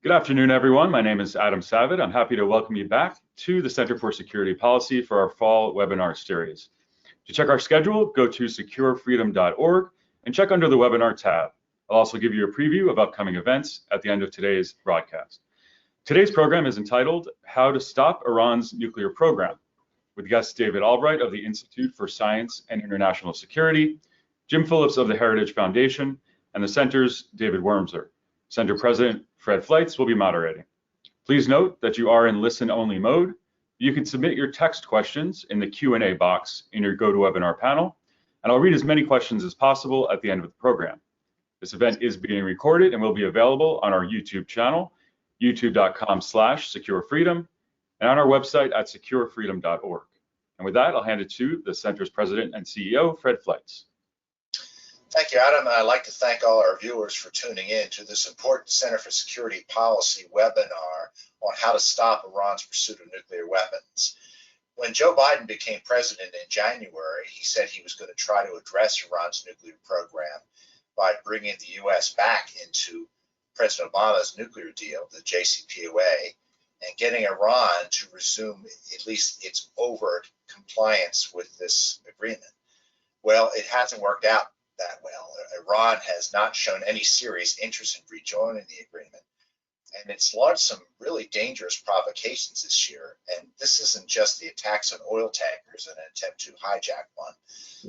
Good afternoon, everyone. My name is Adam Savitt. I'm happy to welcome you back to the Center for Security Policy for our fall webinar series. To check our schedule, go to securefreedom.org and check under the webinar tab. I'll also give you a preview of upcoming events at the end of today's broadcast. Today's program is entitled How to Stop Iran's Nuclear Program, with guest David Albright of the Institute for Science and International Security, Jim Phillips of the Heritage Foundation, and the Center's David Wurmser. Center President Fred Fleitz will be moderating. Please note that you are in listen-only mode. You can submit your text questions in the Q&A box in your GoToWebinar panel, and I'll read as many questions as possible at the end of the program. This event is being recorded and will be available on our YouTube channel, youtube.com/securefreedom, and on our website at securefreedom.org. And with that, I'll hand it to the Center's President and CEO, Fred Fleitz. Thank you, Adam, and I'd like to thank all our viewers for tuning in to this important Center for Security Policy webinar on how to stop Iran's pursuit of nuclear weapons. When Joe Biden became president in January, he said he was going to try to address Iran's nuclear program by bringing the U.S. back into President Obama's nuclear deal, the JCPOA, and getting Iran to resume at least its overt compliance with this agreement. Well, it hasn't worked out that well. Iran has not shown any serious interest in rejoining the agreement, and it's launched some really dangerous provocations this year. And this isn't just the attacks on oil tankers and an attempt to hijack one,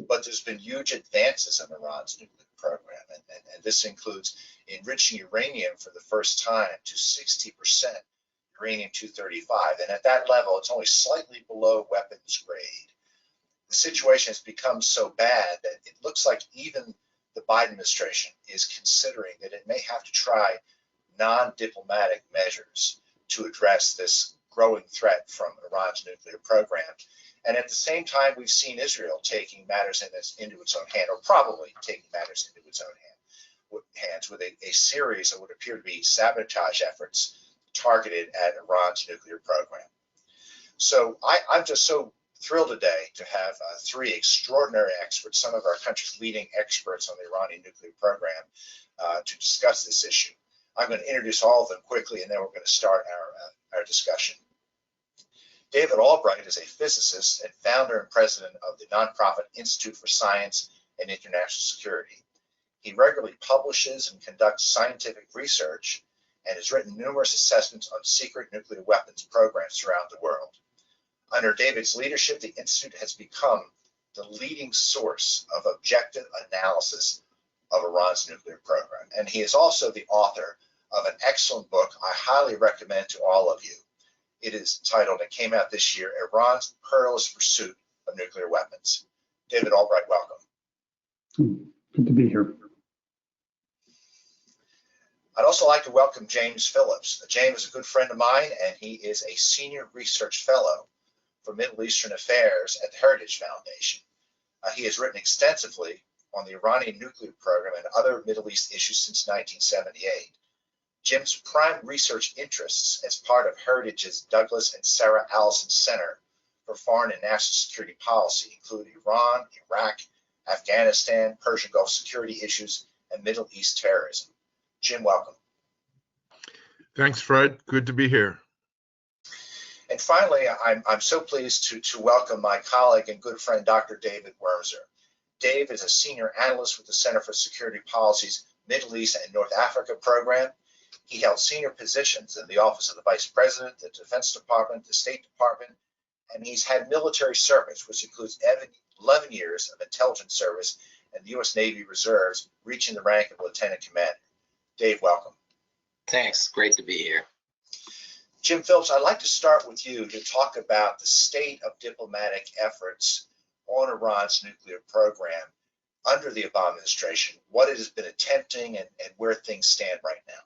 but there's been huge advances in Iran's nuclear program, and this includes enriching uranium for the first time to 60% uranium-235, and at that level, it's only slightly below weapons grade. The situation has become so bad that it looks like even the Biden administration is considering that it may have to try non-diplomatic measures to address this growing threat from Iran's nuclear program. And at the same time, we've seen Israel taking matters into its own hand, or probably taking matters into its own hands with a series of what appear to be sabotage efforts targeted at Iran's nuclear program. So I'm just so thrilled today to have three extraordinary experts, some of our country's leading experts on the Iranian nuclear program, to discuss this issue. I'm going to introduce all of them quickly, and then we're going to start our discussion. David Albright is a physicist and founder and president of the nonprofit Institute for Science and International Security. He regularly publishes and conducts scientific research and has written numerous assessments on secret nuclear weapons programs throughout the world. Under David's leadership, the Institute has become the leading source of objective analysis of Iran's nuclear program. And he is also the author of an excellent book I highly recommend to all of you. It is titled, it came out this year, Iran's Perilous Pursuit of Nuclear Weapons. David Albright, welcome. Good to be here. I'd also like to welcome James Phillips. James is a good friend of mine, and he is a senior research fellow for Middle Eastern Affairs at the Heritage Foundation. He has written extensively on the Iranian nuclear program and other Middle East issues since 1978. Jim's prime research interests as part of Heritage's Douglas and Sarah Allison Center for Foreign and National Security Policy include Iran, Iraq, Afghanistan, Persian Gulf security issues, and Middle East terrorism. Jim, welcome. Thanks, Fred. Good to be here. And finally, I'm so pleased to welcome my colleague and good friend, Dr. David Wurmser. Dave is a senior analyst with the Center for Security Policy's Middle East and North Africa program. He held senior positions in the Office of the Vice President, the Defense Department, the State Department, and he's had military service, which includes 11 years of intelligence service in the U.S. Navy Reserves, reaching the rank of Lieutenant Commander. Dave, welcome. Thanks. Great to be here. Jim Phillips, I'd like to start with you to talk about the state of diplomatic efforts on Iran's nuclear program under the Obama administration, what it has been attempting, and where things stand right now.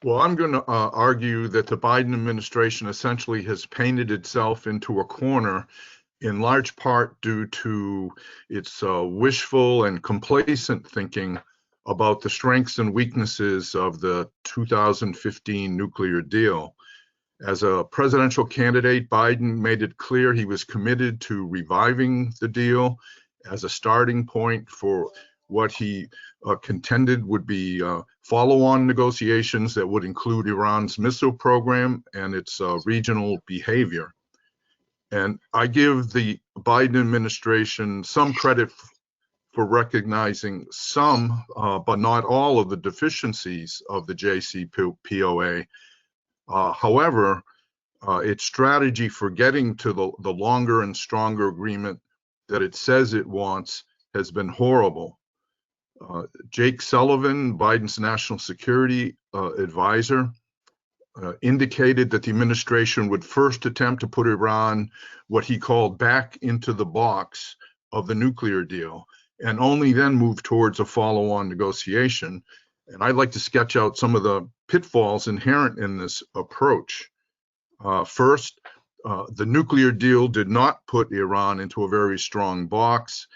Well, I'm going to argue that the Biden administration essentially has painted itself into a corner, in large part due to its wishful and complacent thinking about the strengths and weaknesses of the 2015 nuclear deal. As a presidential candidate, Biden made it clear he was committed to reviving the deal as a starting point for what he contended would be follow-on negotiations that would include Iran's missile program and its regional behavior. And I give the Biden administration some credit for recognizing some, but not all, of the deficiencies of the JCPOA. However, its strategy for getting to the longer and stronger agreement that it says it wants has been horrible. Jake Sullivan, Biden's national security advisor, indicated that the administration would first attempt to put Iran, what he called, back into the box of the nuclear deal, and only then move towards a follow-on negotiation. And I'd like to sketch out some of the pitfalls inherent in this approach. First, the nuclear deal did not put Iran into a very strong box.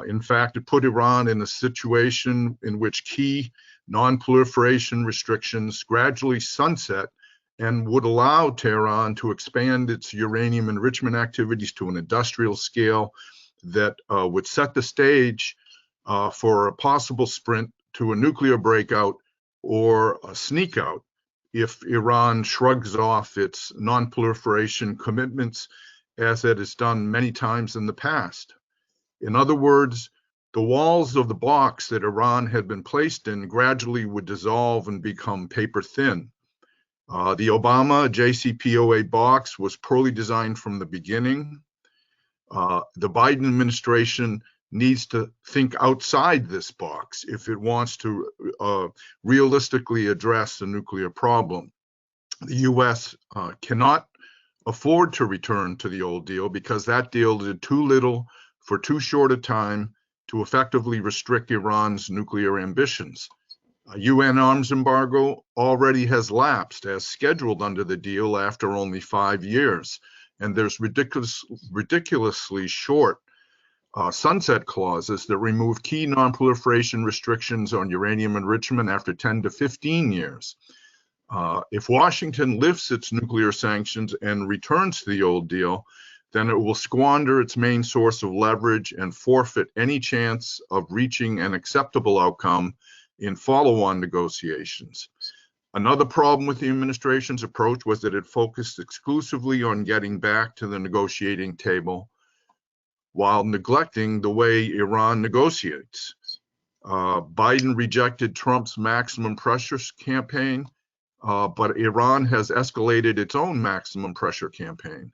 In fact, it put Iran in a situation in which key non-proliferation restrictions gradually sunset and would allow Tehran to expand its uranium enrichment activities to an industrial scale that would set the stage for a possible sprint to a nuclear breakout or a sneak out if Iran shrugs off its non-proliferation commitments, as it has done many times in the past. In other words, the walls of the box that Iran had been placed in gradually would dissolve and become paper thin. The Obama JCPOA box was poorly designed from the beginning. The Biden administration needs to think outside this box if it wants to realistically address the nuclear problem. The U.S. Cannot afford to return to the old deal because that deal did too little for too short a time to effectively restrict Iran's nuclear ambitions. A UN arms embargo already has lapsed as scheduled under the deal after only 5 years, and there's ridiculously short sunset clauses that remove key non-proliferation restrictions on uranium enrichment after 10 to 15 years. If Washington lifts its nuclear sanctions and returns to the old deal, then it will squander its main source of leverage and forfeit any chance of reaching an acceptable outcome in follow-on negotiations. Another problem with the administration's approach was that it focused exclusively on getting back to the negotiating table while neglecting the way Iran negotiates. Biden rejected Trump's maximum pressure campaign, but Iran has escalated its own maximum pressure campaign.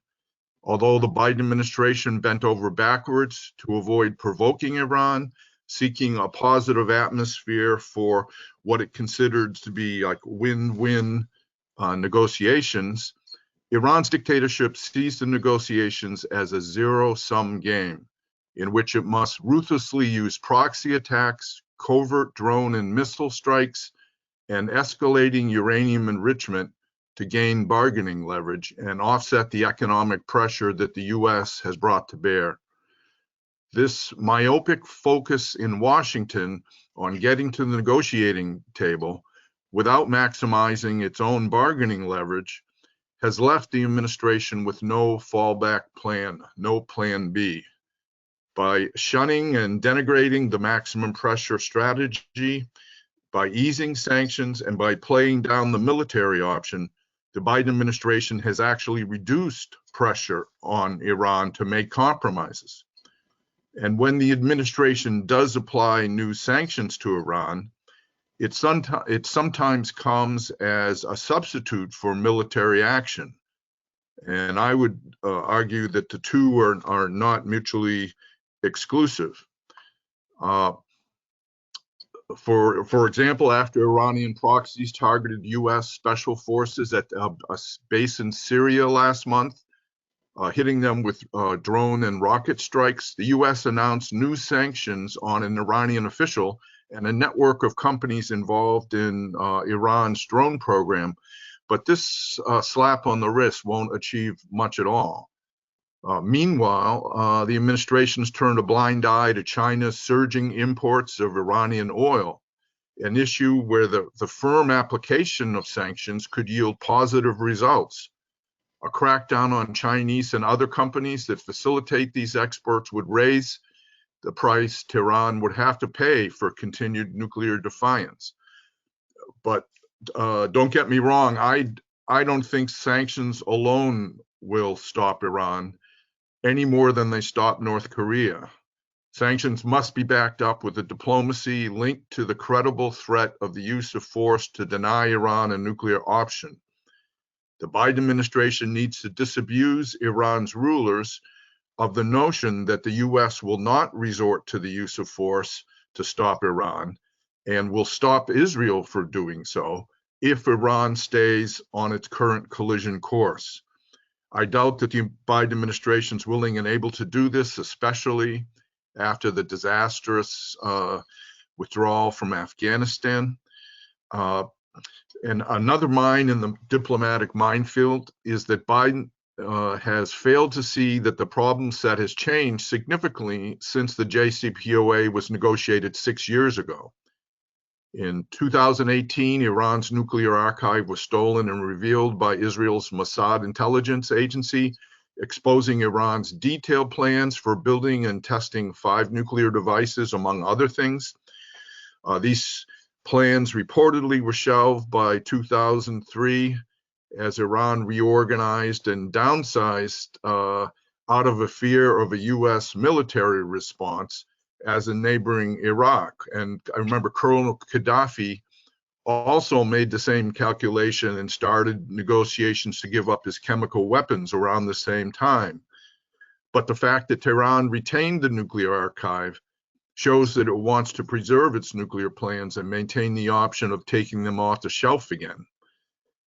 Although the Biden administration bent over backwards to avoid provoking Iran, seeking a positive atmosphere for what it considered to be like win-win negotiations, Iran's dictatorship sees the negotiations as a zero-sum game in which it must ruthlessly use proxy attacks, covert drone and missile strikes, and escalating uranium enrichment to gain bargaining leverage and offset the economic pressure that the U.S. has brought to bear. This myopic focus in Washington on getting to the negotiating table without maximizing its own bargaining leverage has left the administration with no fallback plan, no plan B. By shunning and denigrating the maximum pressure strategy, by easing sanctions, and by playing down the military option, the Biden administration has actually reduced pressure on Iran to make compromises. And when the administration does apply new sanctions to Iran, it sometimes comes as a substitute for military action. And I would argue that the two are not mutually exclusive. For example, after Iranian proxies targeted U.S. special forces at a base in Syria last month, hitting them with drone and rocket strikes, the U.S. announced new sanctions on an Iranian official and a network of companies involved in Iran's drone program. But this slap on the wrist won't achieve much at all. Meanwhile, the administration's turned a blind eye to China's surging imports of Iranian oil, an issue where the firm application of sanctions could yield positive results. A crackdown on Chinese and other companies that facilitate these exports would raise the price Tehran would have to pay for continued nuclear defiance. But don't get me wrong, I don't think sanctions alone will stop Iran any more than they stop North Korea. Sanctions must be backed up with a diplomacy linked to the credible threat of the use of force to deny Iran a nuclear option. The Biden administration needs to disabuse Iran's rulers of the notion that the US will not resort to the use of force to stop Iran and will stop Israel for doing so if Iran stays on its current collision course. I doubt that the Biden administration is willing and able to do this, especially after the disastrous withdrawal from Afghanistan. And another mine in the diplomatic minefield is that Biden has failed to see that the problem set has changed significantly since the JCPOA was negotiated 6 years ago. In 2018, Iran's nuclear archive was stolen and revealed by Israel's Mossad intelligence agency, exposing Iran's detailed plans for building and testing 5 nuclear devices, among other things. These plans reportedly were shelved by 2003 as Iran reorganized and downsized out of a fear of a US military response as in neighboring Iraq. And I remember Colonel Gaddafi also made the same calculation and started negotiations to give up his chemical weapons around the same time. But the fact that Tehran retained the nuclear archive shows that it wants to preserve its nuclear plans and maintain the option of taking them off the shelf again.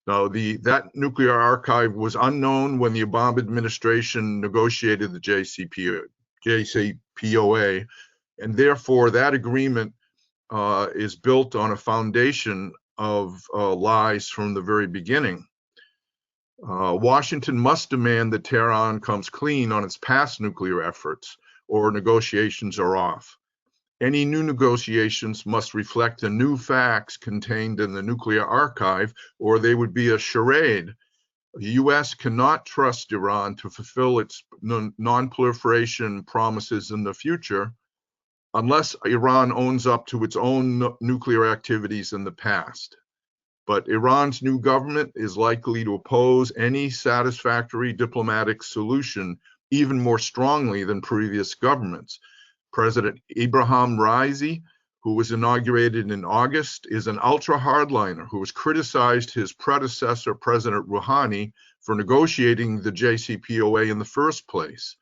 Now, that nuclear archive was unknown when the Obama administration negotiated the JCPOA, and therefore that agreement is built on a foundation of lies from the very beginning. Washington must demand that Tehran comes clean on its past nuclear efforts, or negotiations are off. Any new negotiations must reflect the new facts contained in the nuclear archive, or they would be a charade. The US cannot trust Iran to fulfill its non-proliferation promises in the future unless Iran owns up to its own nuclear activities in the past. But Iran's new government is likely to oppose any satisfactory diplomatic solution even more strongly than previous governments. President Ebrahim Raisi, who was inaugurated in August, is an ultra-hardliner who has criticized his predecessor, President Rouhani, for negotiating the JCPOA in the first place.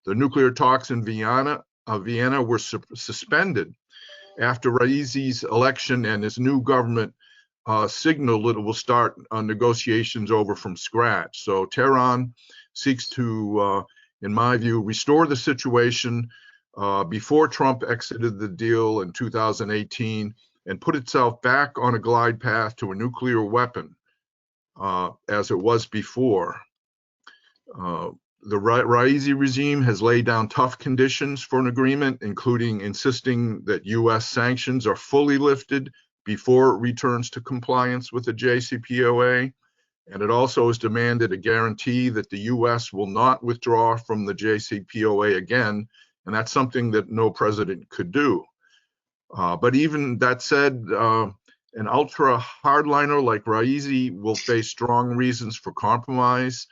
The nuclear talks in Vienna were suspended after Raisi's election, and his new government signaled that it will start negotiations over from scratch. So Tehran seeks to, in my view, restore the situation before Trump exited the deal in 2018 and put itself back on a glide path to a nuclear weapon as it was before. The Raisi regime has laid down tough conditions for an agreement, including insisting that US sanctions are fully lifted before it returns to compliance with the JCPOA. And it also has demanded a guarantee that the US will not withdraw from the JCPOA again. And that's something that no president could do. But even that said, an ultra hardliner like Raisi will face strong reasons for compromise.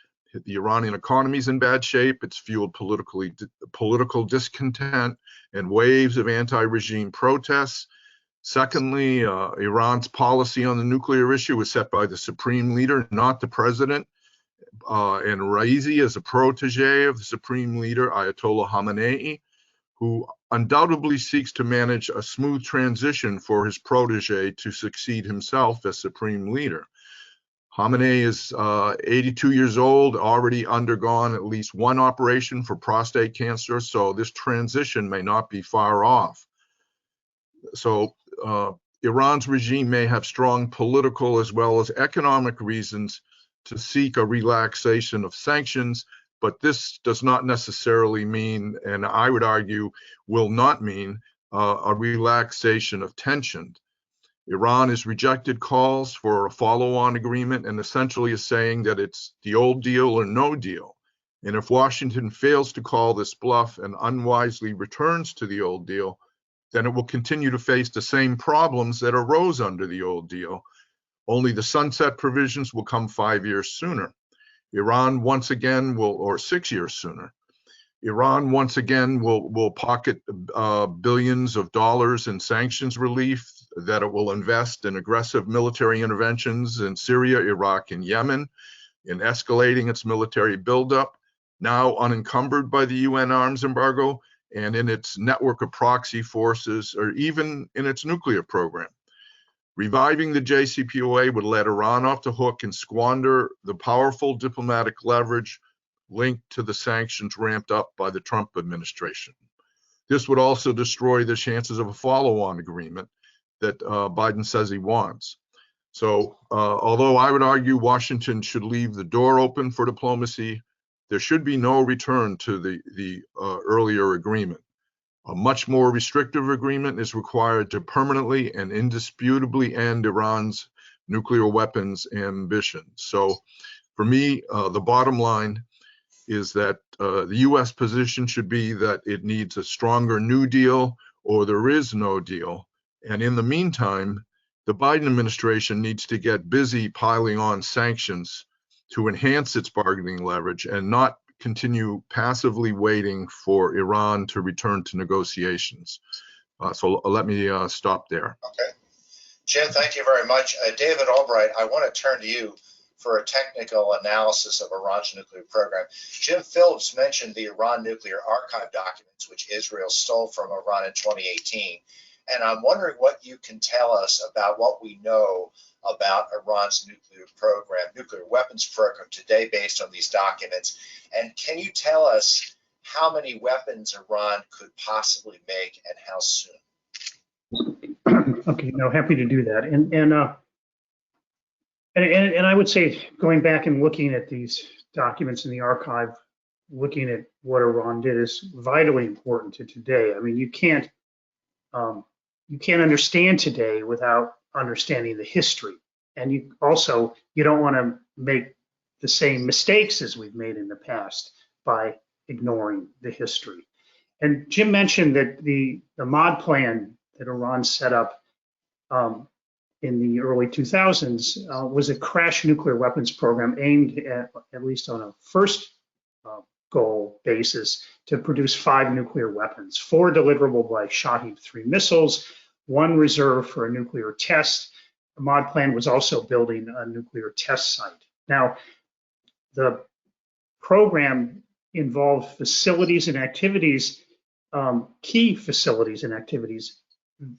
The Iranian economy is in bad shape. It's fueled political discontent and waves of anti-regime protests. Secondly, Iran's policy on the nuclear issue is set by the supreme leader, not the president. And Raisi is a protege of the supreme leader, Ayatollah Khamenei, who undoubtedly seeks to manage a smooth transition for his protege to succeed himself as supreme leader. Khamenei is 82 years old, already undergone at least one operation for prostate cancer, so this transition may not be far off. So Iran's regime may have strong political as well as economic reasons to seek a relaxation of sanctions, but this does not necessarily mean, and I would argue will not mean, a relaxation of tension. Iran has rejected calls for a follow-on agreement and essentially is saying that it's the old deal or no deal. And if Washington fails to call this bluff and unwisely returns to the old deal, then it will continue to face the same problems that arose under the old deal. Only the sunset provisions will come 5 years sooner. Iran once again will, or 6 years sooner. Iran once again will pocket billions of dollars in sanctions relief that it will invest in aggressive military interventions in Syria, Iraq, and Yemen, in escalating its military buildup, now unencumbered by the UN arms embargo, and in its network of proxy forces, or even in its nuclear program. Reviving the JCPOA would let Iran off the hook and squander the powerful diplomatic leverage linked to the sanctions ramped up by the Trump administration. This would also destroy the chances of a follow-on agreement that Biden says he wants. So although I would argue Washington should leave the door open for diplomacy, there should be no return to the earlier agreement. A much more restrictive agreement is required to permanently and indisputably end Iran's nuclear weapons ambitions. So for me, the bottom line is that the US position should be that it needs a stronger New Deal or there is no deal. And in the meantime, the Biden administration needs to get busy piling on sanctions to enhance its bargaining leverage and not continue passively waiting for Iran to return to negotiations. So let me stop there. Okay. Jim, thank you very much. David Albright, I want to turn to you for a technical analysis of Iran's nuclear program. Jim Phillips mentioned the Iran nuclear archive documents, which Israel stole from Iran in 2018. And I'm wondering what you can tell us about what we know about Iran's nuclear program, nuclear weapons program today based on these documents. And can you tell us how many weapons Iran could possibly make and how soon? Okay, no, happy to do that. And I would say, going back and looking at these documents in the archive, looking at what Iran did is vitally important to today. I mean, you can't understand today without understanding the history. And you don't want to make the same mistakes as we've made in the past by ignoring the history. And Jim mentioned that the mod plan that Iran set up in the early 2000s was a crash nuclear weapons program aimed at least on a first goal basis to produce 5 nuclear weapons, 4 deliverable by Shahid 3 missiles, 1 reserved for a nuclear test. The mod plan was also building a nuclear test site. Now, the program involved facilities and activities, key facilities and activities,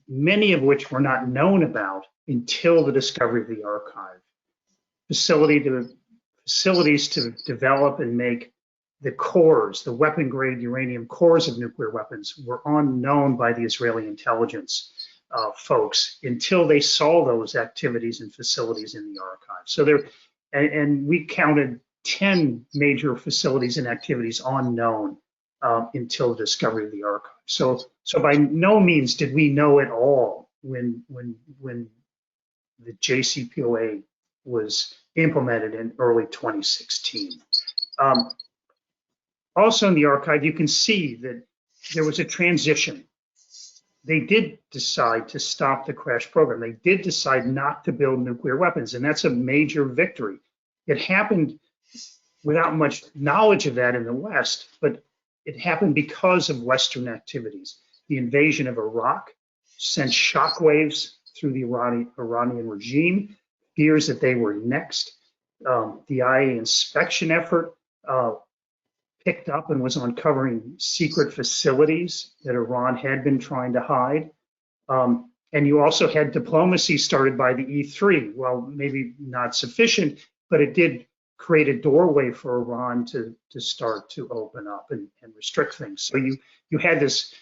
many of which were not known about until the discovery of the archive. Facilities to develop and make the cores, the weapon-grade uranium cores of nuclear weapons, were unknown by the Israeli intelligence folks until they saw those activities and facilities in the archive. So and we counted 10 major facilities and activities unknown until the discovery of the archive. So by no means did we know it all when the JCPOA was implemented in early 2016. Also in the archive, you can see that there was a transition. They did decide to stop the crash program. They did decide not to build nuclear weapons, and that's a major victory. It happened without much knowledge of that in the West, but it happened because of Western activities. The invasion of Iraq sent shockwaves through the Iranian regime, fears that they were next. The IA inspection effort picked up and was uncovering secret facilities that Iran had been trying to hide. And you also had diplomacy started by the E3. Well, maybe not sufficient, but it did create a doorway for Iran to start to open up and restrict things. So you had this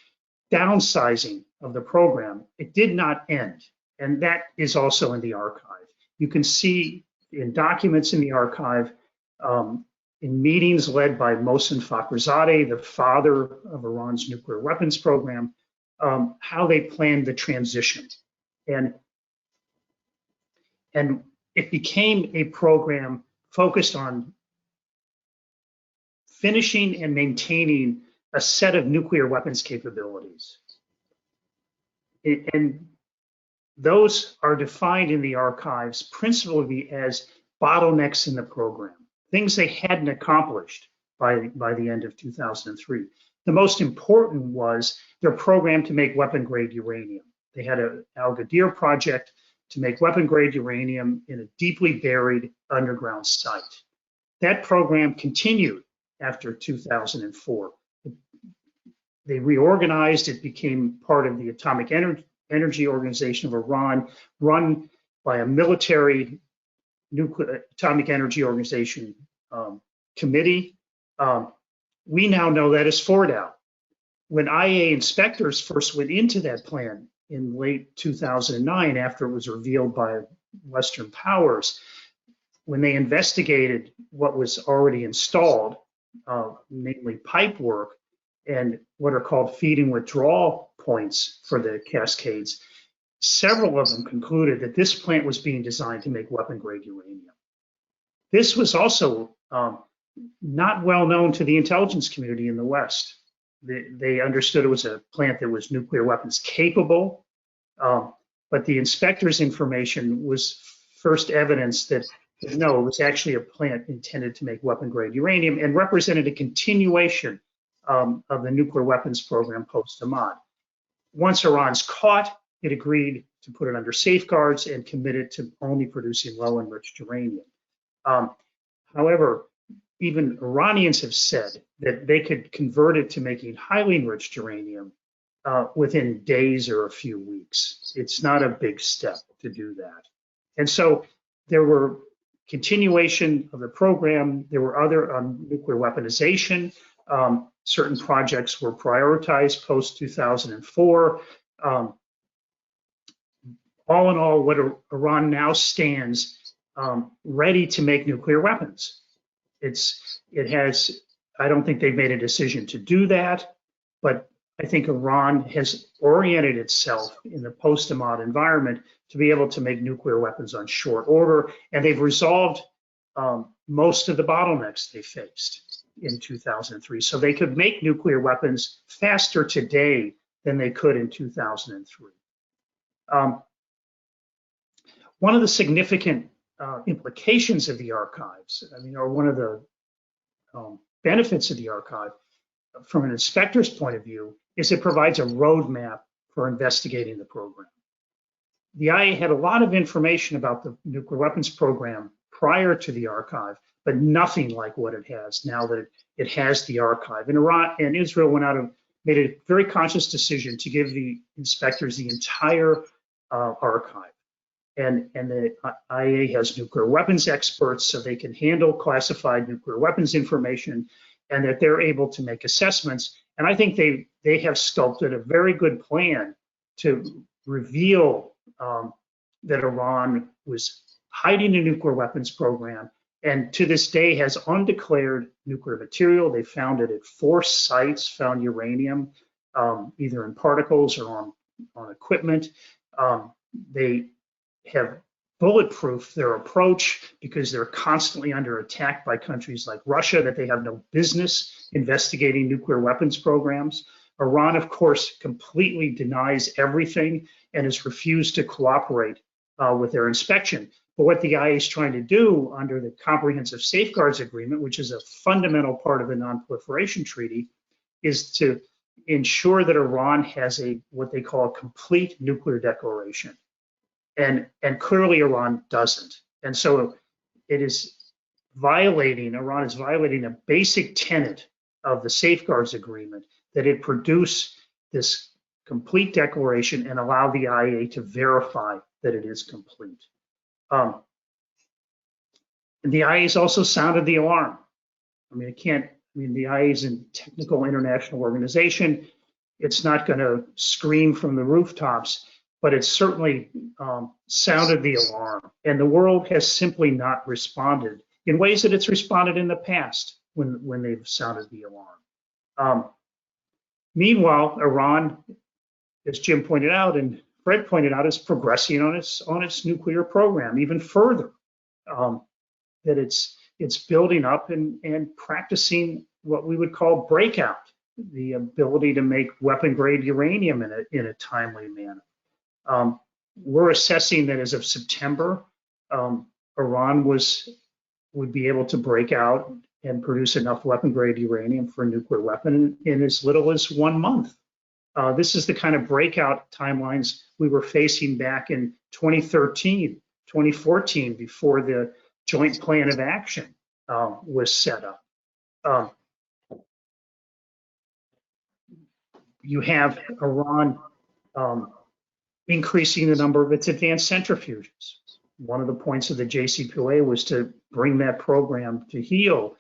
downsizing of the program. It did not end. And that is also in the archive. You can see in documents in the archive, in meetings led by Mohsen Fakhrizadeh, the father of Iran's nuclear weapons program, how they planned the transition. And it became a program focused on finishing and maintaining a set of nuclear weapons capabilities. And those are defined in the archives principally as bottlenecks in the program, things they hadn't accomplished by the end of 2003. The most important was their program to make weapon-grade uranium. They had an Al Ghadir project to make weapon-grade uranium in a deeply buried underground site. That program continued after 2004. They reorganized, it became part of the Atomic Energy Organization of Iran, run by a military Atomic Energy Organization committee. We now know that as FORDOW. When IAEA inspectors first went into that plant in late 2009, after it was revealed by Western powers, when they investigated what was already installed, namely pipe work and what are called feed and withdrawal points for the cascades, several of them concluded that this plant was being designed to make weapon-grade uranium. This was also not well known to the intelligence community in the West. They understood it was a plant that was nuclear weapons capable, but the inspector's information was first evidence that no, it was actually a plant intended to make weapon-grade uranium and represented a continuation of the nuclear weapons program post-Ahmad. Once Iran's caught, it agreed to put it under safeguards and committed to only producing low-enriched uranium. However, even Iranians have said that they could convert it to making highly enriched uranium within days or a few weeks. It's not a big step to do that. And so there were continuation of the program. There were other nuclear weaponization. Certain projects were prioritized post-2004. All in all, what Iran now stands ready to make nuclear weapons. I don't think they've made a decision to do that, but I think Iran has oriented itself in the post-Ahmad environment to be able to make nuclear weapons on short order, and they've resolved most of the bottlenecks they faced in 2003. So they could make nuclear weapons faster today than they could in 2003. One of the significant implications of the archives, or one of the benefits of the archive from an inspector's point of view, is it provides a roadmap for investigating the program. The IAEA had a lot of information about the nuclear weapons program prior to the archive, but nothing like what it has now that it has the archive. And Iran and Israel went out and made a very conscious decision to give the inspectors the entire archive. And the IAEA has nuclear weapons experts, so they can handle classified nuclear weapons information, and that they're able to make assessments. And I think they have sculpted a very good plan to reveal that Iran was hiding a nuclear weapons program, and to this day has undeclared nuclear material. They found it at 4 sites, found uranium, either in particles or on equipment. They have bulletproof their approach because they're constantly under attack by countries like Russia, that they have no business investigating nuclear weapons programs. Iran, of course, completely denies everything and has refused to cooperate with their inspection. But what the IAEA is trying to do under the Comprehensive Safeguards Agreement, which is a fundamental part of the Non-Proliferation Treaty, is to ensure that Iran has what they call a complete nuclear declaration. And clearly Iran doesn't. And so Iran is violating a basic tenet of the Safeguards Agreement, that it produce this complete declaration and allow the IAEA to verify that it is complete. And the IAEA has also sounded the alarm. The IAEA is a technical international organization. It's not going to scream from the rooftops, but it's certainly sounded the alarm. And the world has simply not responded in ways that it's responded in the past when they've sounded the alarm. Meanwhile, Iran, as Jim pointed out and Fred pointed out, is progressing on its nuclear program even further. That it's building up and practicing what we would call breakout, the ability to make weapon-grade uranium in a timely manner. We're assessing that as of September, Iran would be able to break out and produce enough weapon-grade uranium for a nuclear weapon in as little as 1 month. This is the kind of breakout timelines we were facing back in 2013, 2014, before the Joint Plan of Action was set up. You have Iran increasing the number of its advanced centrifuges. One of the points of the JCPOA was to bring that program to heel.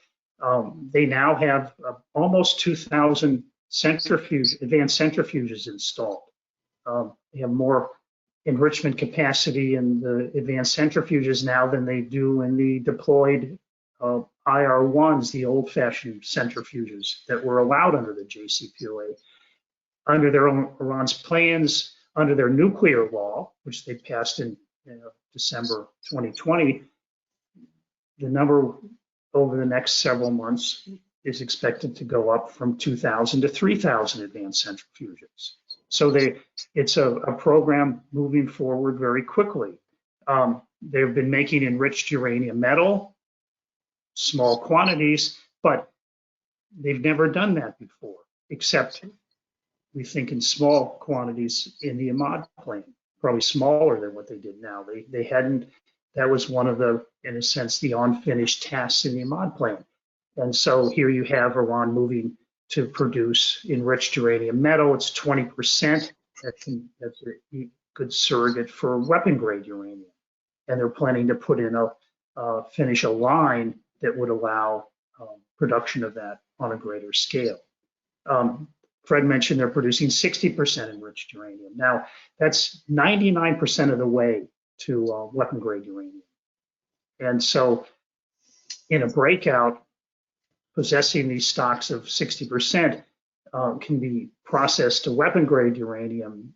They now have almost 2,000 advanced centrifuges installed. They have more enrichment capacity in the advanced centrifuges now than they do in the deployed IR1s, the old-fashioned centrifuges that were allowed under the JCPOA. Under Iran's plans, under their nuclear law, which they passed in December 2020, the number over the next several months is expected to go up from 2,000 to 3,000 advanced centrifuges. So it's a program moving forward very quickly. They've been making enriched uranium metal, small quantities, but they've never done that before, except we think in small quantities in the Ahmad plant, probably smaller than what they did now. They hadn't, that was one of the, in a sense, the unfinished tasks in the Ahmad plant. And so here you have Iran moving to produce enriched uranium metal. It's 20%. That's a good surrogate for weapon-grade uranium. And they're planning to put in finish a line that would allow production of that on a greater scale. Fred mentioned they're producing 60% enriched uranium. Now, that's 99% of the way to weapon-grade uranium. And so in a breakout, possessing these stocks of 60% can be processed to weapon-grade uranium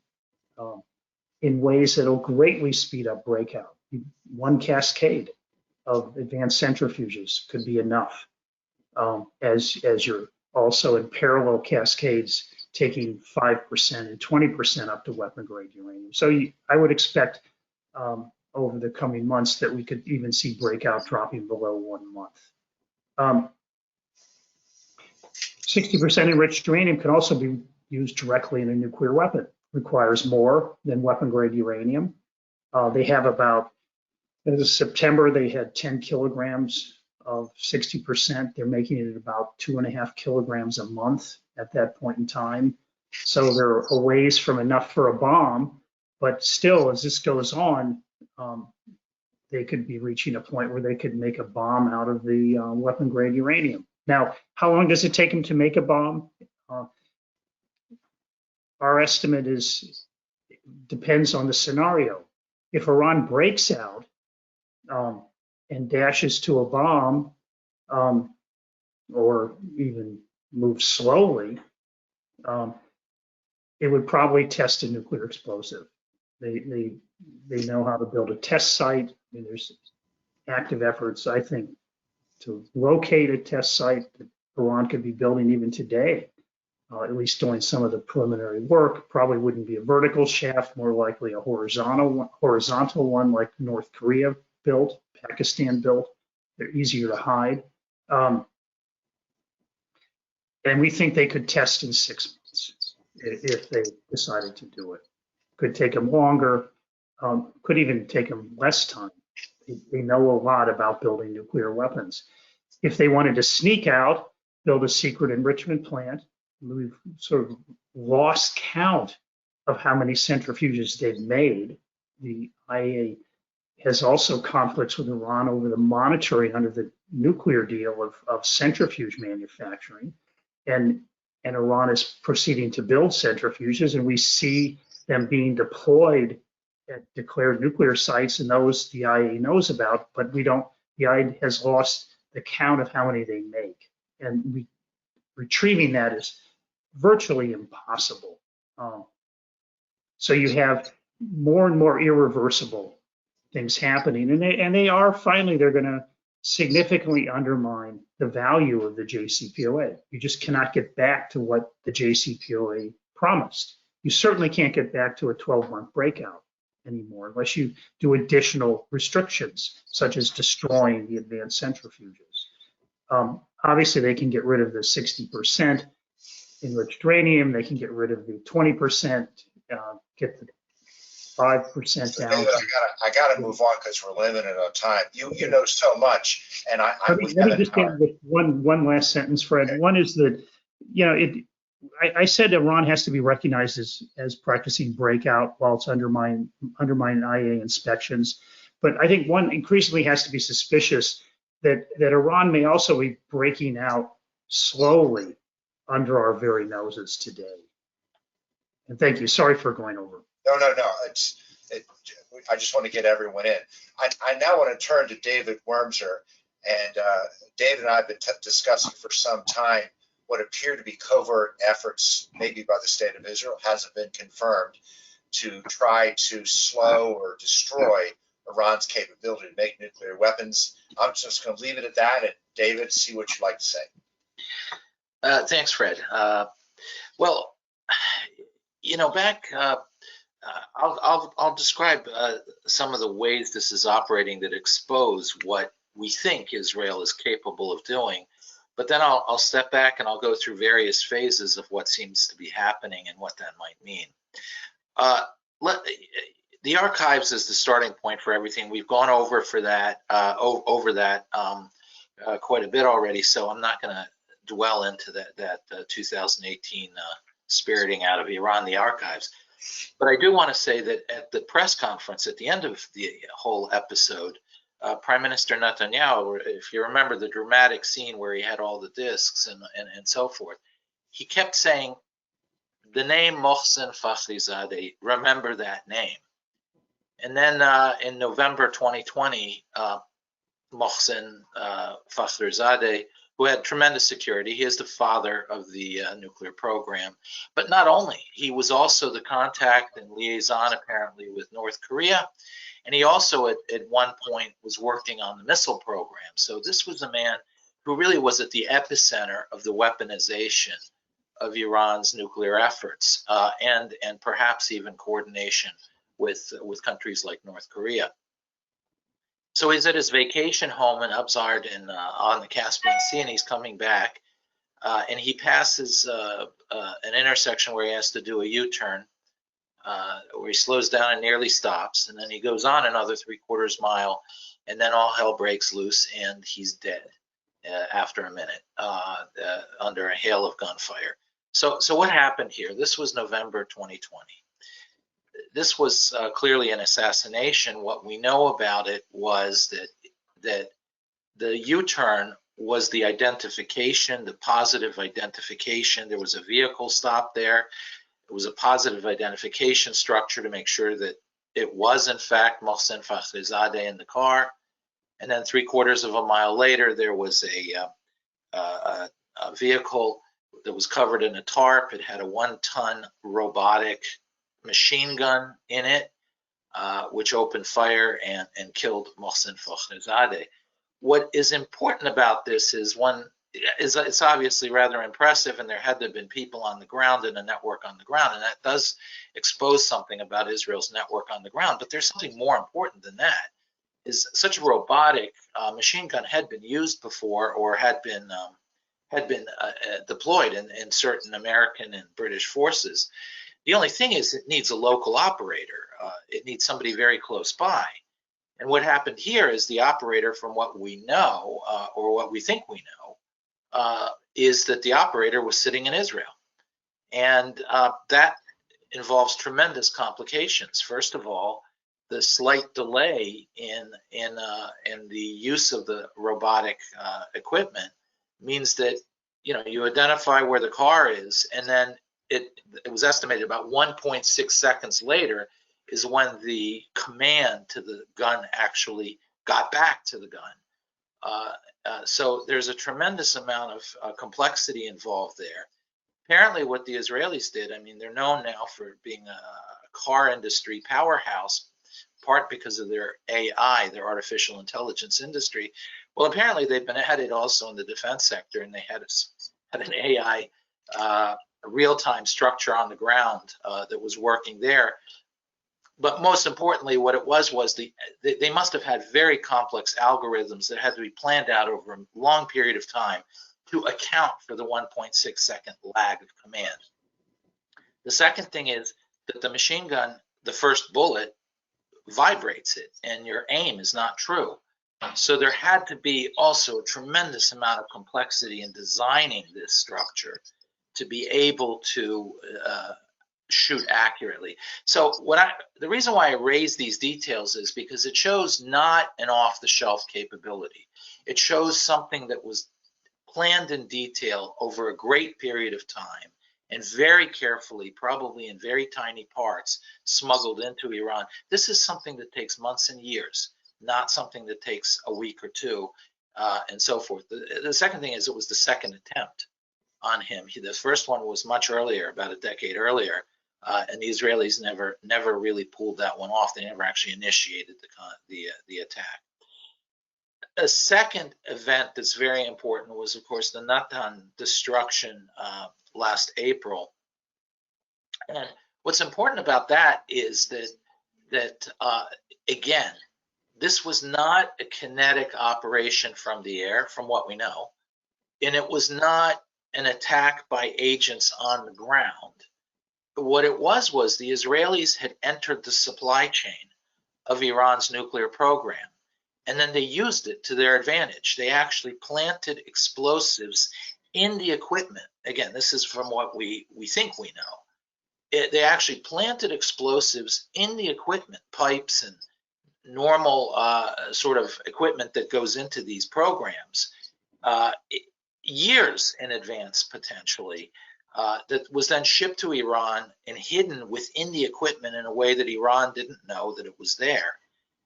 in ways that will greatly speed up breakout. One cascade of advanced centrifuges could be enough, as you're also in parallel cascades taking 5% and 20% up to weapon-grade uranium. So I would expect over the coming months that we could even see breakout dropping below 1 month. 60% enriched uranium can also be used directly in a nuclear weapon. Requires more than weapon-grade uranium. They have about, as of September, they had 10 kilograms of 60%. They're making it about 2.5 kilograms a month at that point in time. So they're a ways from enough for a bomb, but still, as this goes on, they could be reaching a point where they could make a bomb out of the weapon-grade uranium. Now, how long does it take them to make a bomb? Our estimate depends on the scenario. If Iran breaks out and dashes to a bomb, or even moves slowly, it would probably test a nuclear explosive. They know how to build a test site. I mean, there's active efforts, I think, to locate a test site that Iran could be building even today, at least doing some of the preliminary work. Probably wouldn't be a vertical shaft, more likely a horizontal one like North Korea built, Pakistan built. They're easier to hide. And we think they could test in 6 months if they decided to do it. Could take them longer, could even take them less time. They know a lot about building nuclear weapons. If they wanted to sneak out, build a secret enrichment plant, we've sort of lost count of how many centrifuges they've made. The IAEA has also conflicts with Iran over the monitoring under the nuclear deal of centrifuge manufacturing. And Iran is proceeding to build centrifuges, and we see them being deployed at declared nuclear sites, and those the IAEA knows about, but the IAEA has lost the count of how many they make. And retrieving that is virtually impossible. So you have more and more irreversible things happening, and they are finally, they're going to significantly undermine the value of the JCPOA. You just cannot get back to what the JCPOA promised. You certainly can't get back to a 12-month breakout anymore unless you do additional restrictions, such as destroying the advanced centrifuges. Obviously, they can get rid of the 60% enriched uranium. They can get rid of the 20%, get the 5% So down. David, I gotta move on because we're limited on time. You know so much, and Let me just get with one last sentence, Fred. Okay. One is that, I said Iran has to be recognized as practicing breakout while it's undermining IAEA inspections. But I think one increasingly has to be suspicious that Iran may also be breaking out slowly under our very noses today. And thank you. Sorry for going over. No. I just want to get everyone in. I now want to turn to David Wurmser, and David and I have been discussing for some time what appear to be covert efforts, maybe by the State of Israel, hasn't been confirmed, to try to slow or destroy Iran's capability to make nuclear weapons. I'm just going to leave it at that. And David, see what you'd like to say. Thanks, Fred. Well, back. I'll describe some of the ways this is operating that expose what we think Israel is capable of doing. But then I'll step back and I'll go through various phases of what seems to be happening and what that might mean. The archives is the starting point for everything. We've gone over that quite a bit already, so I'm not going to dwell into that 2018 spiriting out of Iran, the archives. But I do want to say that at the press conference at the end of the whole episode, Prime Minister Netanyahu, if you remember the dramatic scene where he had all the discs and so forth, he kept saying the name Mohsen Fakhrizadeh, remember that name. And then in November 2020, Mohsen Fakhrizadeh, who had tremendous security, he is the father of the nuclear program, but not only, he was also the contact and liaison apparently with North Korea, and he also at one point was working on the missile program. So this was a man who really was at the epicenter of the weaponization of Iran's nuclear efforts, and perhaps even coordination with countries like North Korea. So he's at his vacation home in Abzard on the Caspian Sea, and he's coming back, and he passes an intersection where he has to do a U-turn, where he slows down and nearly stops, and then he goes on another 3/4 mile, and then all hell breaks loose, and he's dead after a minute under a hail of gunfire. So what happened here? This was November 2020. This was clearly an assassination. What we know about it was that the U-turn was the identification, the positive identification. There was a vehicle stop there. It was a positive identification structure to make sure that it was in fact Mohsen Fakhrizadeh in the car. And then 3/4 mile later, there was a vehicle that was covered in a tarp. It had a 1-ton robotic machine gun in it, which opened fire and killed Mohsen Fakhrizadeh. What is important about this is it's obviously rather impressive, and there had to have been people on the ground and a network on the ground, and that does expose something about Israel's network on the ground. But there's something more important than that. Is such a robotic machine gun had been used before, or had been deployed in certain American and British forces. The only thing is it needs a local operator. It needs somebody very close by. And what happened here is the operator, from what we know, or what we think we know, is that the operator was sitting in Israel. And that involves tremendous complications. First of all, the slight delay in the use of the robotic equipment means that you identify where the car is, and then it was estimated about 1.6 seconds later is when the command to the gun actually got back to the gun. So there's a tremendous amount of complexity involved there. Apparently what the Israelis did, I mean, they're known now for being a car industry powerhouse, part because of their AI, their artificial intelligence industry. Well, apparently they've been at it also in the defense sector, and they had an AI real-time structure on the ground that was working there. But most importantly, what it was they must have had very complex algorithms that had to be planned out over a long period of time to account for the 1.6 second lag of command. The second thing is that the machine gun, the first bullet, vibrates it, and your aim is not true. So there had to be also a tremendous amount of complexity in designing this structure to be able to shoot accurately. So the reason why I raise these details is because it shows not an off-the-shelf capability. It shows something that was planned in detail over a great period of time and very carefully, probably in very tiny parts, smuggled into Iran. This is something that takes months and years, not something that takes a week or two, and so forth. The second thing is it was the second attempt on him. The first one was much earlier, about a decade earlier, and the Israelis never really pulled that one off. They never actually initiated the attack. A second event that's very important was, of course, the Natan destruction last April. And what's important about that is that again, this was not a kinetic operation from the air, from what we know, and it was not an attack by agents on the ground. What it was the Israelis had entered the supply chain of Iran's nuclear program, and then they used it to their advantage. They actually planted explosives in the equipment. Again, this is from what we think we know. They actually planted explosives in the equipment, pipes and normal sort of equipment that goes into these programs, years in advance potentially, that was then shipped to Iran and hidden within the equipment in a way that Iran didn't know that it was there,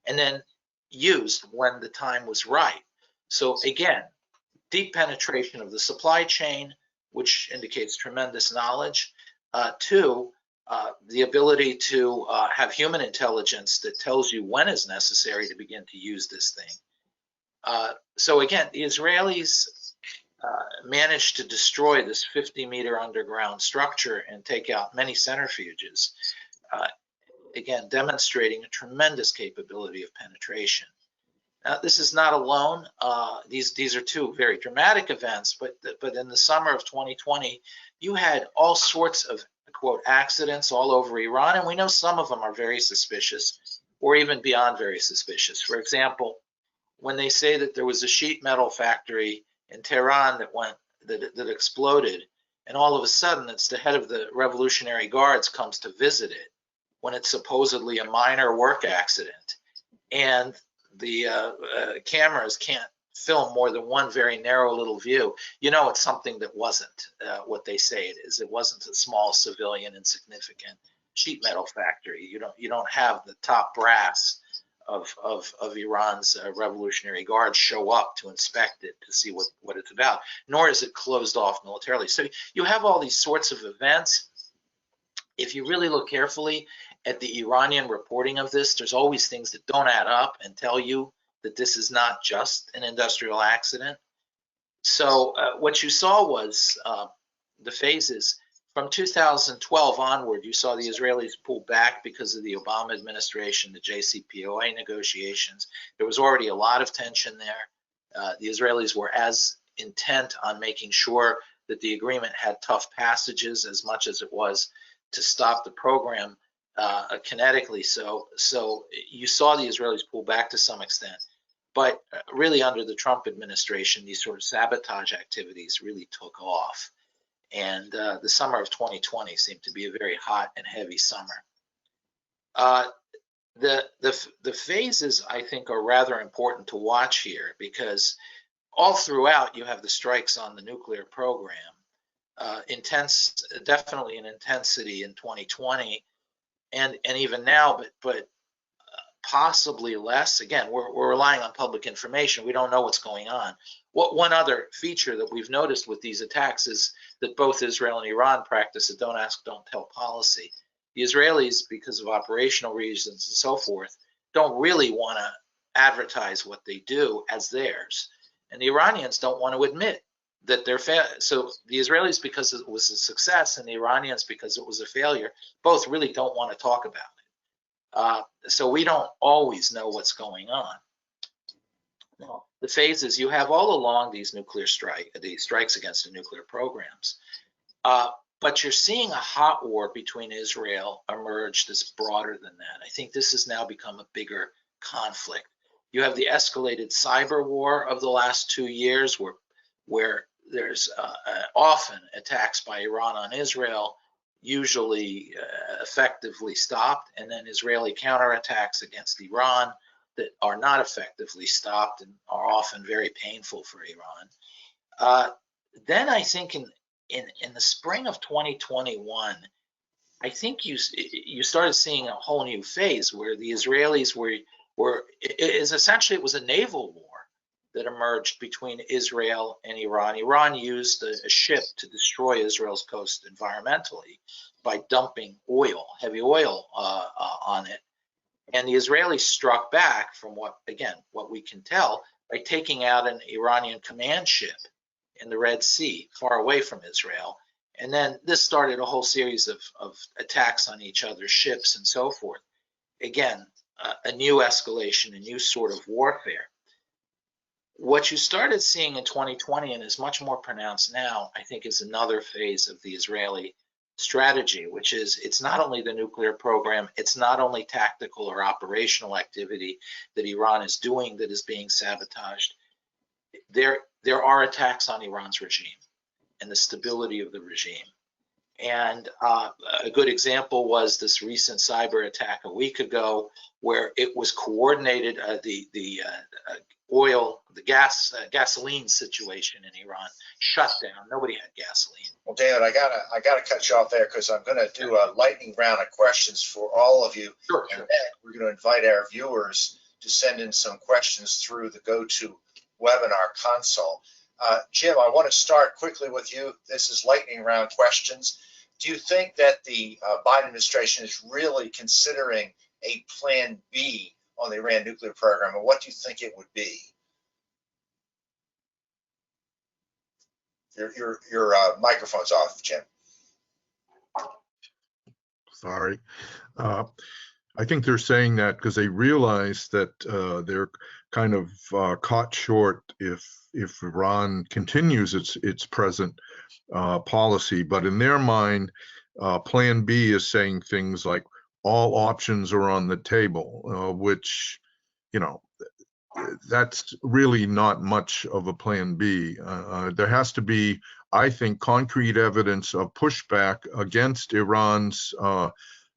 and then used when the time was right. So again, deep penetration of the supply chain, which indicates tremendous knowledge. Two, the ability to have human intelligence that tells you when is necessary to begin to use this thing. So again, the Israelis managed to destroy this 50-meter underground structure and take out many centrifuges, again, demonstrating a tremendous capability of penetration. Now, this is not alone. These are two very dramatic events, but in the summer of 2020, you had all sorts of, quote, accidents all over Iran, and we know some of them are very suspicious or even beyond very suspicious. For example, when they say that there was a sheet metal factory in Tehran that exploded, and all of a sudden it's the head of the Revolutionary Guards comes to visit it when it's supposedly a minor work accident, and the cameras can't film more than one very narrow little view, you know it's something that wasn't what they say it is. It wasn't a small civilian insignificant sheet metal factory. You don't have the top brass of Iran's Revolutionary Guard show up to inspect it to see what it's about, nor is it closed off militarily. So you have all these sorts of events. If you really look carefully at the Iranian reporting of this, there's always things that don't add up and tell you that this is not just an industrial accident. So what you saw was the phases. From 2012 onward, you saw the Israelis pull back because of the Obama administration, the JCPOA negotiations. There was already a lot of tension there. The Israelis were as intent on making sure that the agreement had tough passages as much as it was to stop the program kinetically. So you saw the Israelis pull back to some extent. But really under the Trump administration, these sort of sabotage activities really took off. And the summer of 2020 seemed to be a very hot and heavy summer. The phases, I think, are rather important to watch here because all throughout you have the strikes on the nuclear program. Definitely an intensity in 2020, and even now, but possibly less. Again, we're relying on public information. We don't know what's going on. One other feature that we've noticed with these attacks is that both Israel and Iran practice a don't ask, don't tell policy. The Israelis, because of operational reasons and so forth, don't really want to advertise what they do as theirs. And the Iranians don't want to admit that they're so the Israelis, because it was a success, and the Iranians, because it was a failure, both really don't want to talk about it. So we don't always know what's going on. Now, the phases you have all along these these strikes against the nuclear programs, but you're seeing a hot war between Israel emerge that's broader than that. I think this has now become a bigger conflict. You have the escalated cyber war of the last 2 years, where there's often attacks by Iran on Israel, usually effectively stopped, and then Israeli counterattacks against Iran that are not effectively stopped and are often very painful for Iran. Then I think in the spring of 2021, I think you started seeing a whole new phase where the Israelis it was a naval war that emerged between Israel and Iran. Iran used a ship to destroy Israel's coast environmentally by dumping heavy oil on it. And the Israelis struck back from what we can tell, by taking out an Iranian command ship in the Red Sea, far away from Israel. And then this started a whole series of attacks on each other's ships and so forth. Again, a new escalation, a new sort of warfare. What you started seeing in 2020, and is much more pronounced now, I think, is another phase of the Israeli strategy, which is it's not only the nuclear program, it's not only tactical or operational activity that Iran is doing that is being sabotaged. There are attacks on Iran's regime and the stability of the regime. And a good example was this recent cyber attack a week ago, where it was coordinated, the gasoline situation in Iran shut down. Nobody had gasoline. Well, David, I gotta cut you off there, because I'm going to do a lightning round of questions for all of you. Sure. And then we're going to invite our viewers to send in some questions through the GoToWebinar console. Jim, I want to start quickly with you. This is lightning round questions. Do you think that the Biden administration is really considering a plan B on the Iran nuclear program, and what do you think it would be? Your microphone's off, Jim. Sorry. I think they're saying that because they realize that they're kind of caught short if Iran continues its present policy. But in their mind, Plan B is saying things like all options are on the table, which, that's really not much of a Plan B. There has to be, I think, concrete evidence of pushback against Iran's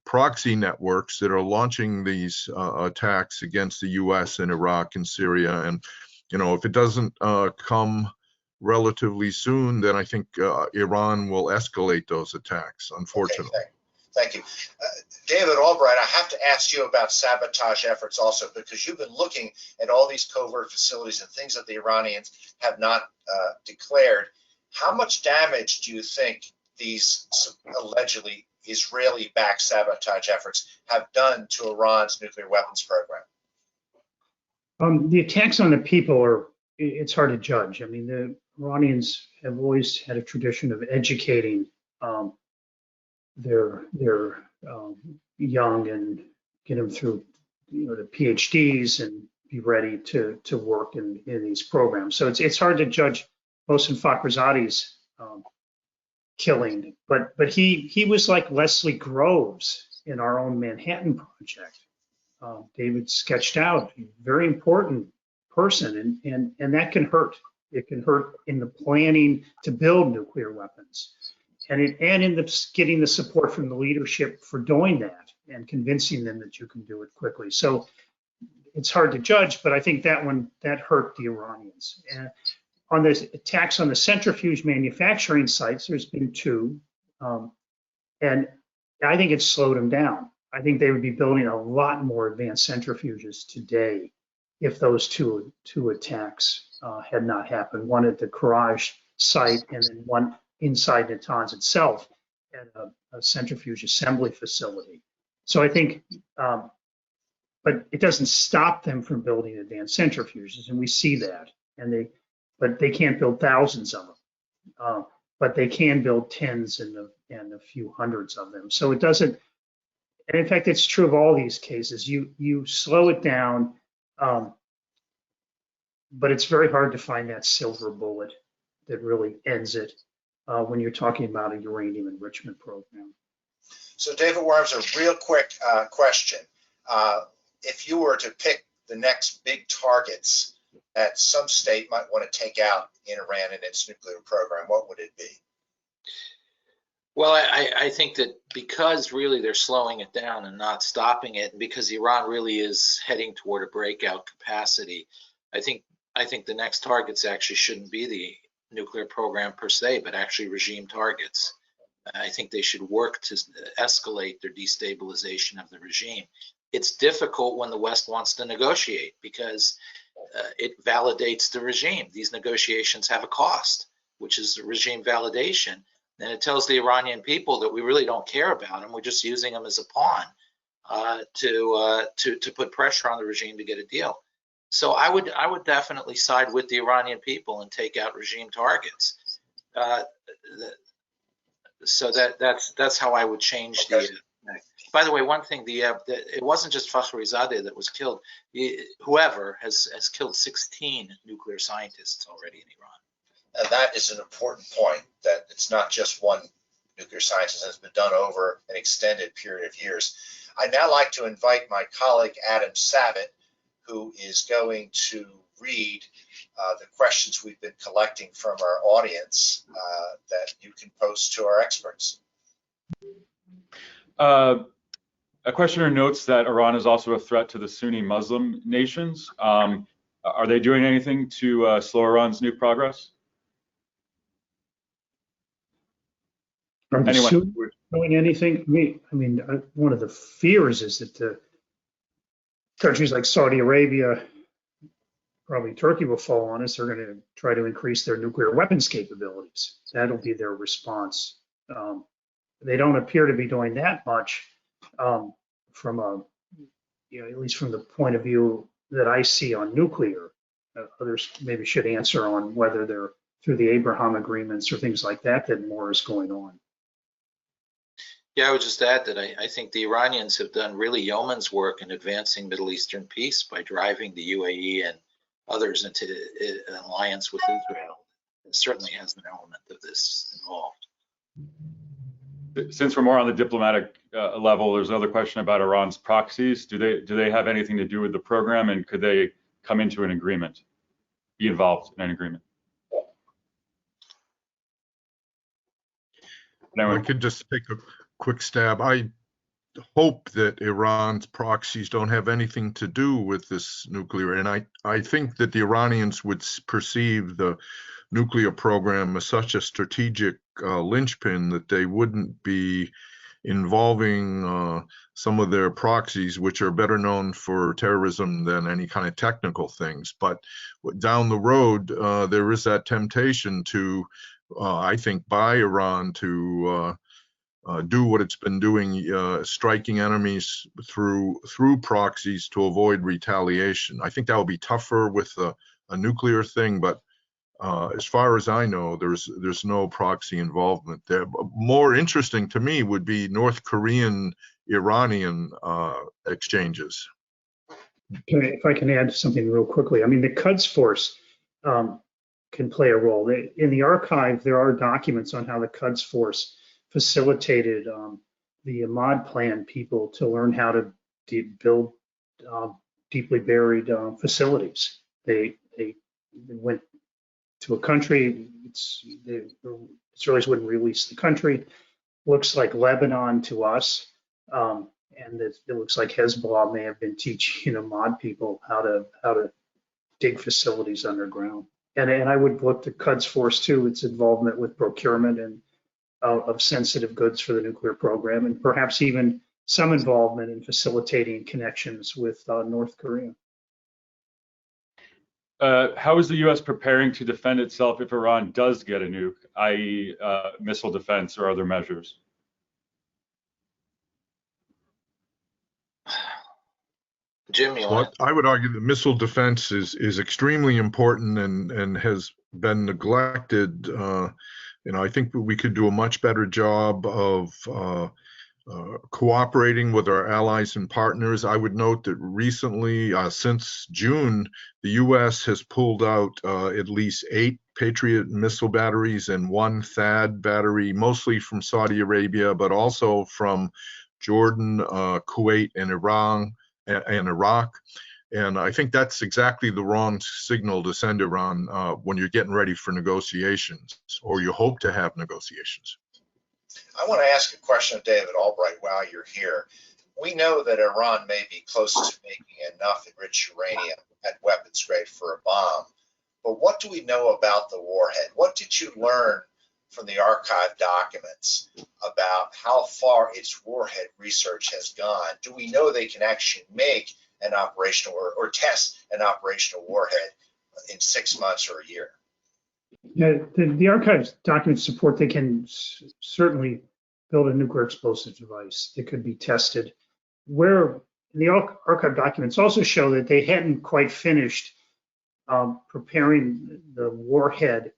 proxy networks that are launching these attacks against the U.S. and Iraq and Syria. And, if it doesn't come relatively soon, then I think Iran will escalate those attacks, unfortunately. Okay, thank you. David Albright, I have to ask you about sabotage efforts also, because you've been looking at all these covert facilities and things that the Iranians have not declared. How much damage do you think these allegedly Israeli-backed sabotage efforts have done to Iran's nuclear weapons program? The attacks on the people it's hard to judge. I mean, the Iranians have always had a tradition of educating their young and get them through, the PhDs and be ready to work in these programs. So it's hard to judge Mohsen Fakhrizadeh's killing, but he was like Leslie Groves in our own Manhattan Project. David sketched out a very important person, and that can hurt. It can hurt in the planning to build nuclear weapons, and in getting the support from the leadership for doing that and convincing them that you can do it quickly. So it's hard to judge, but I think that hurt the Iranians. And on the attacks on the centrifuge manufacturing sites, there's been 2, and I think it's slowed them down. I think they would be building a lot more advanced centrifuges today if those two attacks had not happened. One at the Courage site, and then one inside Natanz itself at a centrifuge assembly facility. So I think, but it doesn't stop them from building advanced centrifuges, and we see that. And but they can't build thousands of them. But they can build tens and a few hundreds of them. So it doesn't, and in fact, it's true of all these cases. You slow it down, but it's very hard to find that silver bullet that really ends it when you're talking about a uranium enrichment program. So David Wurmser, a real quick question. If you were to pick the next big targets that some state might want to take out in Iran and its nuclear program, what would it be? Well, I think that because really they're slowing it down and not stopping it, and because Iran really is heading toward a breakout capacity, I think the next targets actually shouldn't be the nuclear program per se, but actually regime targets. I think they should work to escalate their destabilization of the regime. It's difficult when the West wants to negotiate because it validates the regime. These negotiations have a cost, which is the regime validation. And it tells the Iranian people that we really don't care about them. We're just using them as a pawn to put pressure on the regime to get a deal. So I would definitely side with the Iranian people and take out regime targets. So that's how I would change the. By the way, one thing, it wasn't just Fakhrizadeh that was killed. Whoever has killed 16 nuclear scientists already in Iran. And that is an important point, that it's not just one nuclear scientist, has been done over an extended period of years. I'd now like to invite my colleague Adam Savitt, who is going to read the questions we've been collecting from our audience that you can pose to our experts. A questioner notes that Iran is also a threat to the Sunni Muslim nations. Are they doing anything to slow Iran's nuke progress? Are the Sunnis doing anything? I mean, one of the fears is that the countries like Saudi Arabia, probably Turkey will fall on us. They're going to try to increase their nuclear weapons capabilities. That'll be their response. They don't appear to be doing that much from a, at least from the point of view that I see on nuclear. Others maybe should answer on whether they're through the Abraham agreements or things like that more is going on. Yeah, I would just add that I think the Iranians have done really yeoman's work in advancing Middle Eastern peace by driving the UAE and others into an alliance with Israel. It certainly has an element of this involved. Since we're more on the diplomatic level, there's another question about Iran's proxies. Do they have anything to do with the program, and could they come into an agreement, be involved in an agreement? I could just take a quick stab. I hope that Iran's proxies don't have anything to do with this nuclear, and I think that the Iranians would perceive the nuclear program as such a strategic linchpin that they wouldn't be involving some of their proxies, which are better known for terrorism than any kind of technical things. But down the road, there is that temptation to, I think, by Iran to do what it's been doing, striking enemies through proxies to avoid retaliation. I think that would be tougher with a nuclear thing, but as far as I know, there's no proxy involvement there. More interesting to me would be North Korean Iranian exchanges. If I can add something real quickly, I mean, the Quds Force can play a role. In the archive, there are documents on how the Quds Force facilitated the Ahmad Plan people to learn how to build deeply buried facilities. They went to a country, the Israelis wouldn't release the country. Looks like Lebanon to us, and it looks like Hezbollah may have been teaching Ahmad people how to dig facilities underground. And I would look to Quds Force too, its involvement with procurement and of sensitive goods for the nuclear program, and perhaps even some involvement in facilitating connections with North Korea. How is the U.S. preparing to defend itself if Iran does get a nuke, i.e. Missile defense or other measures? Jim, you want? I would argue that missile defense is extremely important and has been neglected. I think we could do a much better job of cooperating with our allies and partners. I would note that recently, since June, the U.S. has pulled out at least 8 Patriot missile batteries and 1 THAAD battery, mostly from Saudi Arabia, but also from Jordan, Kuwait, and Iran and Iraq. And I think that's exactly the wrong signal to send Iran when you're getting ready for negotiations, or you hope to have negotiations. I want to ask a question of David Albright while you're here. We know that Iran may be close to making enough enriched uranium at weapons grade for a bomb, but what do we know about the warhead? What did you learn from the archive documents about how far its warhead research has gone? Do we know they can actually make an operational or test an operational warhead in 6 months or a year? Yeah, the archives documents support they can certainly build a nuclear explosive device that could be tested. Where the archive documents also show that they hadn't quite finished preparing the warhead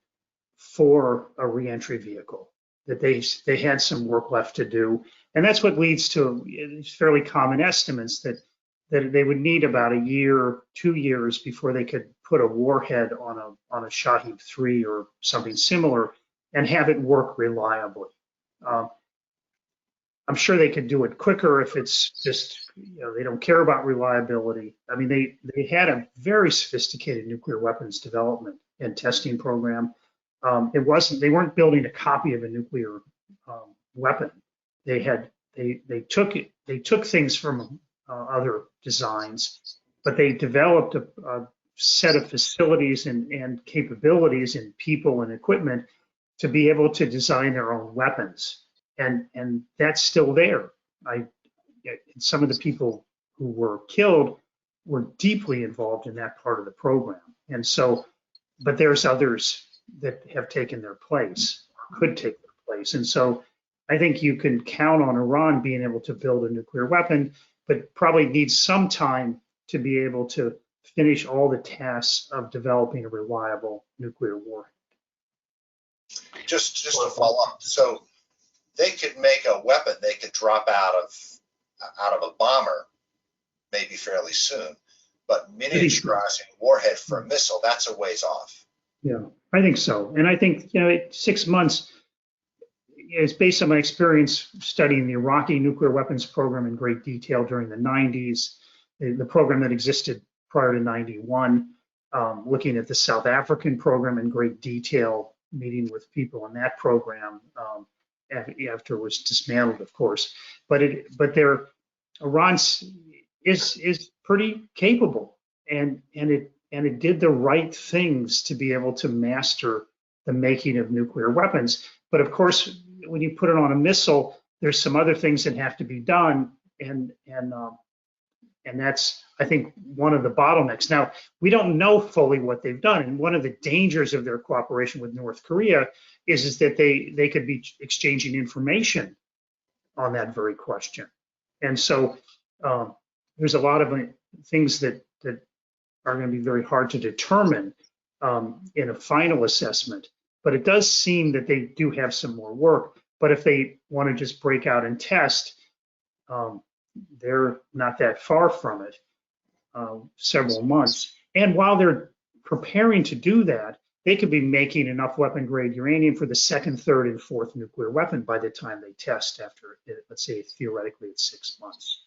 for a reentry vehicle, that they had some work left to do. And that's what leads to fairly common estimates that they would need about a year, 2 years before they could put a warhead on a Shahed 3 or something similar and have it work reliably. I'm sure they could do it quicker if it's just, they don't care about reliability. I mean, they had a very sophisticated nuclear weapons development and testing program. They weren't building a copy of a nuclear weapon. They took things from other designs, but they developed a set of facilities and capabilities and people and equipment to be able to design their own weapons. And that's still there. Some of the people who were killed were deeply involved in that part of the program. And so, but there's others that have taken their place, could take their place. And so I think you can count on Iran being able to build a nuclear weapon, but probably needs some time to be able to finish all the tasks of developing a reliable nuclear warhead. Just to follow up, so they could make a weapon they could drop out of a bomber maybe fairly soon, but miniaturizing warhead for a missile, that's a ways off. Yeah, I think so. And I think, 6 months is based on my experience studying the Iraqi nuclear weapons program in great detail during the 90s, the program that existed prior to 91, looking at the South African program in great detail, meeting with people in that program after it was dismantled, of course. But Iran is pretty capable, and it did the right things to be able to master the making of nuclear weapons. But of course, when you put it on a missile, there's some other things that have to be done, and that's, I think, one of the bottlenecks. Now, we don't know fully what they've done, and one of the dangers of their cooperation with North Korea is that they could be exchanging information on that very question. And so there's a lot of things that are going to be very hard to determine in a final assessment. But it does seem that they do have some more work. But if they want to just break out and test, they're not that far from it, several months. And while they're preparing to do that, they could be making enough weapon grade uranium for the second, third, and fourth nuclear weapon by the time they test after, let's say, theoretically it's 6 months.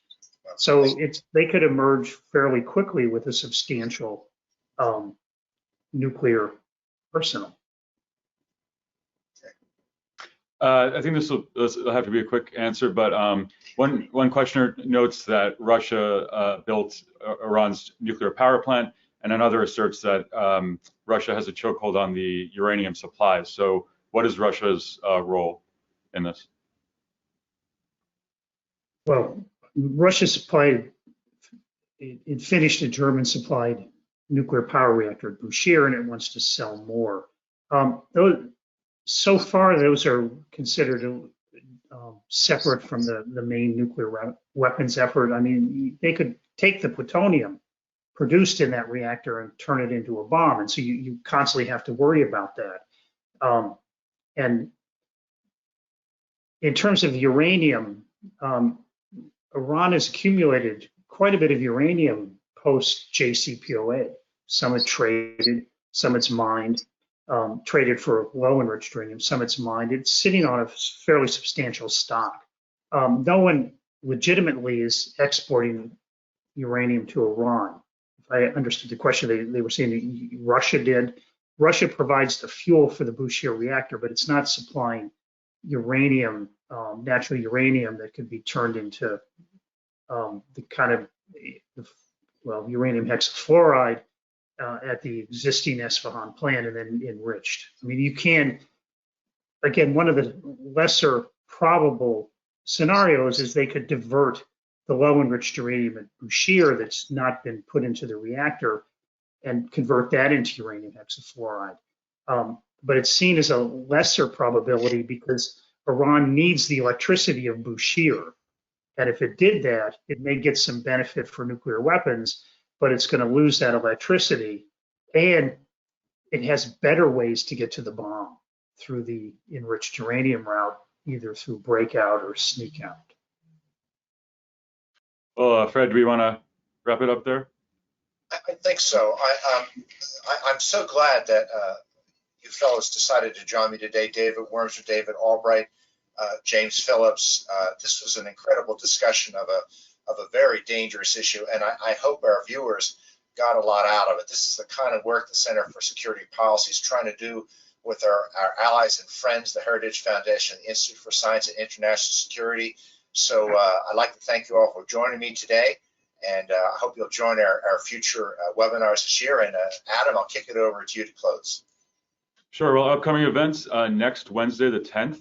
So they could emerge fairly quickly with a substantial nuclear arsenal. I think this will have to be a quick answer, but one questioner notes that Russia built Iran's nuclear power plant, and another asserts that Russia has a chokehold on the uranium supplies. So what is Russia's role in this? Well, Russia supplied, it finished a German-supplied nuclear power reactor at Bushehr, and it wants to sell more. So far, those are considered separate from the main nuclear weapons effort. I mean, they could take the plutonium produced in that reactor and turn it into a bomb. And so you constantly have to worry about that. And in terms of uranium, Iran has accumulated quite a bit of uranium post JCPOA. Some it's traded, some it's mined, traded for low enriched uranium, some it's mined. It's sitting on a fairly substantial stock. No one legitimately is exporting uranium to Iran. If I understood the question, they were saying that Russia did. Russia provides the fuel for the Bushehr reactor, but it's not supplying uranium, natural uranium that could be turned into the kind of, uranium hexafluoride at the existing Esfahan plant and then enriched. I mean, you can, again, one of the lesser probable scenarios is they could divert the low enriched uranium at Bushehr that's not been put into the reactor and convert that into uranium hexafluoride. But it's seen as a lesser probability because Iran needs the electricity of Bushehr. And if it did that, it may get some benefit for nuclear weapons, but it's going to lose that electricity. And it has better ways to get to the bomb through the enriched uranium route, either through breakout or sneak out. Well, Fred, do we want to wrap it up there? I think so. I'm so glad that you fellows decided to join me today. David Wurmser, David Albright, James Phillips. This was an incredible discussion of a very dangerous issue, and I hope our viewers got a lot out of it. This is the kind of work the Center for Security Policy is trying to do with our allies and friends, the Heritage Foundation, the Institute for Science and International Security. So I'd like to thank you all for joining me today, and I hope you'll join our future webinars this year. And Adam, I'll kick it over to you to close. Sure. Well, upcoming events next Wednesday, the 10th,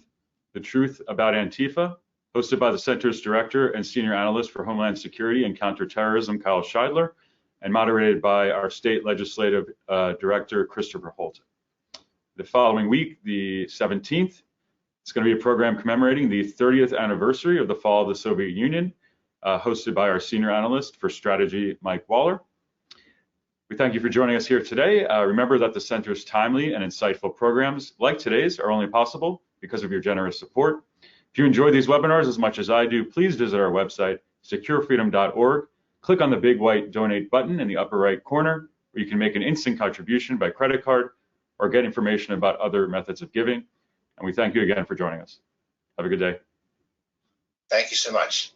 The Truth About Antifa, hosted by the Center's Director and Senior Analyst for Homeland Security and Counterterrorism, Kyle Scheidler, and moderated by our State Legislative Director, Christopher Holt. The following week, the 17th, it's going to be a program commemorating the 30th anniversary of the fall of the Soviet Union, hosted by our Senior Analyst for Strategy, Mike Waller. We thank you for joining us here today. Remember that the Center's timely and insightful programs like today's are only possible because of your generous support. If you enjoy these webinars as much as I do, please visit our website, securefreedom.org. Click on the big white donate button in the upper right corner, where you can make an instant contribution by credit card or get information about other methods of giving. And we thank you again for joining us. Have a good day. Thank you so much.